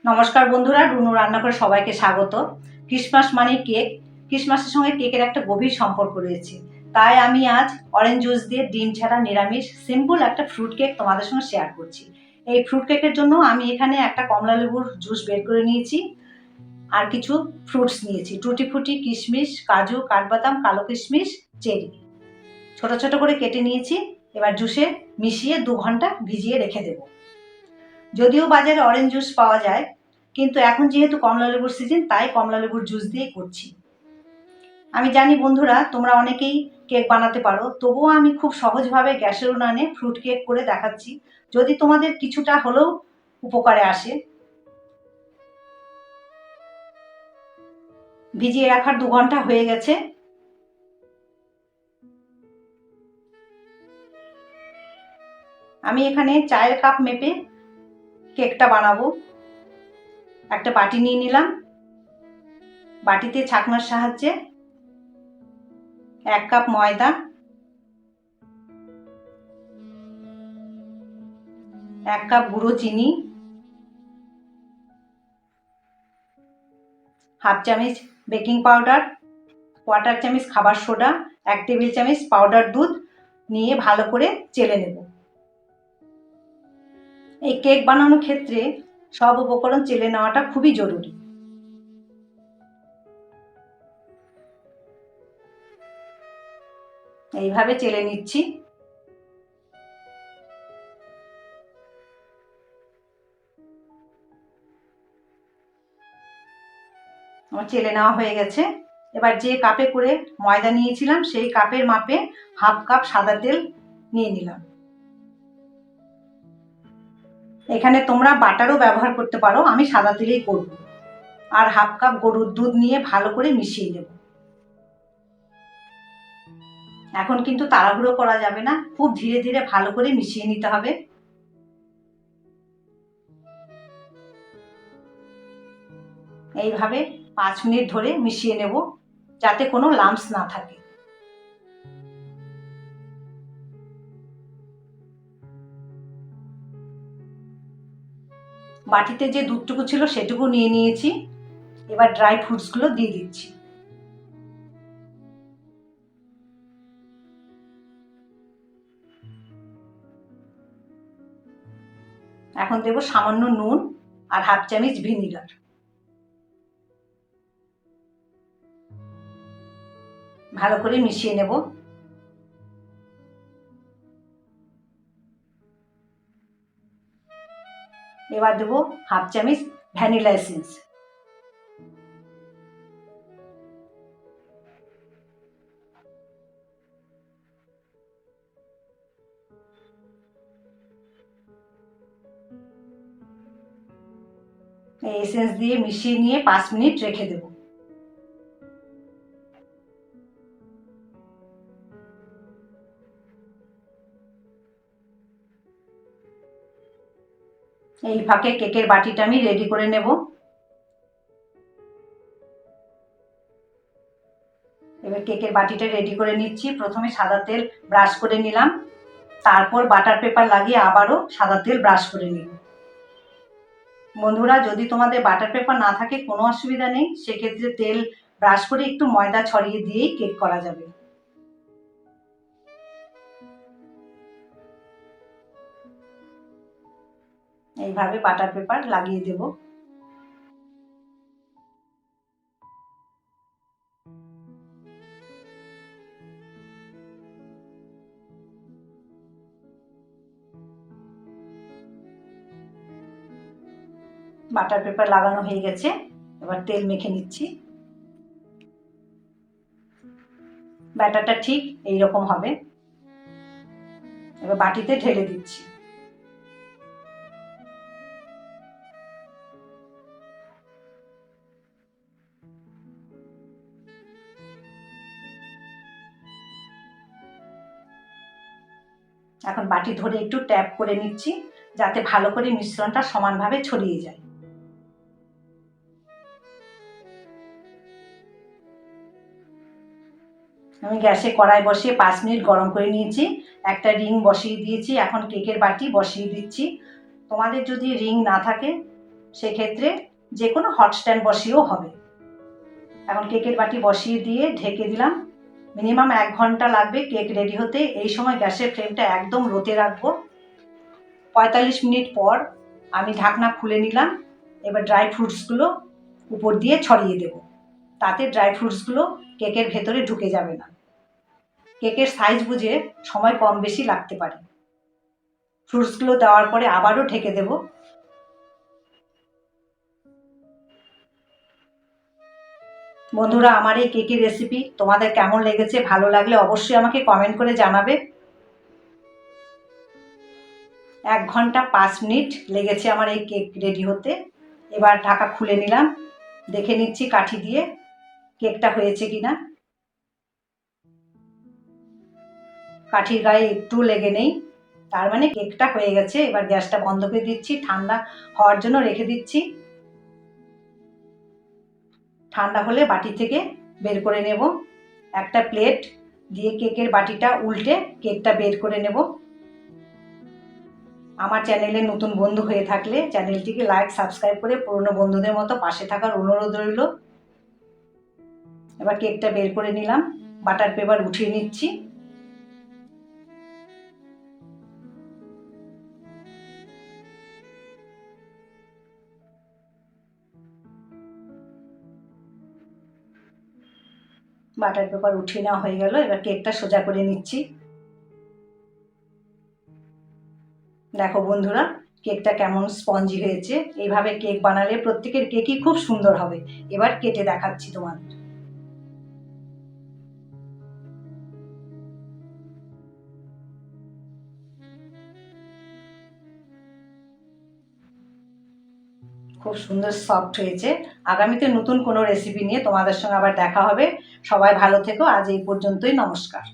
নমস্কার বন্ধুরা, রুনু রান্নাঘরে সবাইকে স্বাগত। ক্রিসমাস মানে কেক। ক্রিসমাসের সঙ্গে কেকের একটা গভীর সম্পর্ক রয়েছে। তাই আমি আজ অরেঞ্জ জুস দিয়ে ডিম ছাড়া নিরামিষ সিম্পল একটা ফ্রুট কেক তোমাদের সঙ্গে শেয়ার করছি। এই ফ্রুট কেকের জন্য আমি এখানে একটা কমলা লেবুর জুস বের করে নিয়েছি, আর কিছু ফ্রুটস নিয়েছি, টুটি ফুটি, কিশমিশ, কাজু, কাঠবাদাম, কালো কিশমিশ, চেরি ছোট ছোট করে কেটে নিয়েছি। এবার জুসে মিশিয়ে 2 ঘন্টা ভিজিয়ে রেখে দেবো। যদিও বাজারে অরেঞ্জ জুস পাওয়া যায়, কিন্তু এখন যেহেতু কমলা লেবুর সিজন, তাই কমলা লেবুর জুস দিয়ে করছি। আমি জানি বন্ধুরা তোমরা অনেকেই কেক বানাতে পারো, তবুও আমি খুব সহজভাবে গ্যাসের উনানে ফ্রুট কেক করে দেখাচ্ছি, যদি তোমাদের কিছুটা হলেও উপকারে আসে। ভিজিয়ে রাখার 2 ঘন্টা হয়ে গেছে। আমি এখানে চায়ের কাপ মেপে কেকটা বানাবো। একটা বাটি নিয়ে নিলাম। বাটিতে ছাঁকনার সাহায্যে 1 কাপ ময়দা, 1 কাপ গুঁড়ো চিনি, হাফ চামচ বেকিং পাউডার, 1/4 চামচ খাবার সোডা, 1 টেবিল চামচ পাউডার দুধ নিয়ে ভালো করে চেলে নেব। এই কেক বানানোর ক্ষেত্রে সব উপকরণ চেলে নেওয়াটা খুবই জরুরি। এইভাবে চেলে নিচ্ছি। আমার চেলে নেওয়া হয়ে গেছে। এবার যে কাপে করে ময়দা নিয়েছিলাম সেই কাপের মাপে 1/2 কাপ সাদা তেল নিয়ে নিলাম। এখানে তোমরা বাটারও ব্যবহার করতে পারো, আমি সাদা তেলেই করব। আর 1/2 কাপ গরুর দুধ নিয়ে ভালো করে মিশিয়ে নেব। এখন কিন্তু তাড়াহুড়ো করা যাবে না, খুব ধীরে ধীরে ভালো করে মিশিয়ে নিতে হবে। এইভাবে 5 মিনিট ধরে মিশিয়ে নেব, যাতে কোনো লাম্পস না থাকে। বাটিতে যে দুধটুকু ছিল সেটুকু নিয়ে নিয়েছি। এবার ড্রাই ফ্রুটসগুলো দিয়ে দিচ্ছি। এখন দেব সামান্য নুন আর 1/2 চামচ ভিনিগার। ভালো করে মিশিয়ে নেব। এবার দেব 1/2 চামচ ভ্যানিলা এসেন্স। এই এসেন্স দিয়ে মিশিয়ে নিয়ে 5 মিনিট রেখে দেব। এই ফাঁকে কেকের বাটিটা আমি রেডি করে নেব। এবার কেকের বাটিটা রেডি করে নিচ্ছি। প্রথমে সাদা তেল ব্রাশ করে নিলাম, তারপর বাটার পেপার লাগিয়ে আবারও সাদা তেল ব্রাশ করে নিব। বন্ধুরা, যদি তোমাদের বাটার পেপার না থাকে কোনো অসুবিধা নেই, সেক্ষেত্রে তেল ব্রাশ করে একটু ময়দা ছড়িয়ে দিয়েই কেক করা যাবে। এইভাবে বাটার পেপার লাগিয়ে দেব। বাটার পেপার লাগানো হয়ে গেছে। এবার তেল মেখে নিচ্ছি। ব্যাটারটা ঠিক এইরকম হবে। এবার বাটিতে ঢেলে দিচ্ছি। এখন বাটি ধরে একটু ট্যাপ করে নিচ্ছি, যাতে ভালো করে মিশ্রণটা সমানভাবে ছড়িয়ে যায়। আমি গ্যাসে কড়াই বসিয়ে 5 মিনিট গরম করে নিয়েছি। একটা রিং বসিয়ে দিয়েছি। এখন কেকের বাটি বসিয়ে দিচ্ছি। তোমাদের যদি রিং না থাকে সেক্ষেত্রে যে কোনো হট স্ট্যান্ড বসিয়েও হবে। এখন কেকের বাটি বসিয়ে দিয়ে ঢেকে দিলাম। মিনিমাম 1 ঘন্টা লাগবে কেক রেডি হতে। এই সময় গ্যাসের ফ্লেমটা একদম লোতে রাখবো। 45 মিনিট পর আমি ঢাকনা খুলে নিলাম। এবার ড্রাই ফ্রুটসগুলো উপর দিয়ে ছড়িয়ে দেব। তাতে ড্রাই ফ্রুটসগুলো কেকের ভেতরে ঢুকে যাবে না। কেকের সাইজ বুঝে সময় কম বেশি লাগতে পারে। ফ্রুটসগুলো দেওয়ার পরে আবারও ঢেকে দেব। বন্ধুরা, আমার এই কেকের রেসিপি তোমাদের কেমন লেগেছে? ভালো লাগলে অবশ্যই আমাকে কমেন্ট করে জানাবে। 1 ঘন্টা 5 মিনিট লেগেছে আমার এই কেক রেডি হতে। এবার ঢাকা খুলে নিলাম, দেখে নিচ্ছি কাঠি দিয়ে কেকটা হয়েছে কিনা। কাঠির গায়ে একটু লেগে নেই, তার মানে কেকটা হয়ে গেছে। এবার গ্যাসটা বন্ধ করে দিচ্ছি, ঠান্ডা হওয়ার জন্য রেখে দিচ্ছি। ঠান্ডা হলে বাটি থেকে বের করে নেব। একটা প্লেট দিয়ে কেকের বাটিটা উল্টে কেকটা বের করে নেব। আমার চ্যানেলে নতুন বন্ধু হয়ে থাকলে চ্যানেলটিকে লাইক সাবস্ক্রাইব করে পুরনো বন্ধুদের মতো পাশে থাকার অনুরোধ রইল। এবার কেকটা বের করে নিলাম, বাটার পেপার উঠিয়ে নিচ্ছি। বাটার পেপার উঠিয়ে নেওয়া হয়ে গেল। এবার কেকটা সোজা করে নিচ্ছি। দেখো বন্ধুরা, কেকটা কেমন স্পঞ্জি হয়েছে। এইভাবে কেক বানালে প্রত্যেকের কেকই খুব সুন্দর হবে। এবার কেটে দেখাচ্ছি তোমাদের। খুব সুন্দর সফট হয়েছে। আগামীতে নতুন কোনো রেসিপি নিয়ে তোমাদের সঙ্গে আবার দেখা হবে। সবাই ভালো থেকো। আজ এই পর্যন্তই। নমস্কার।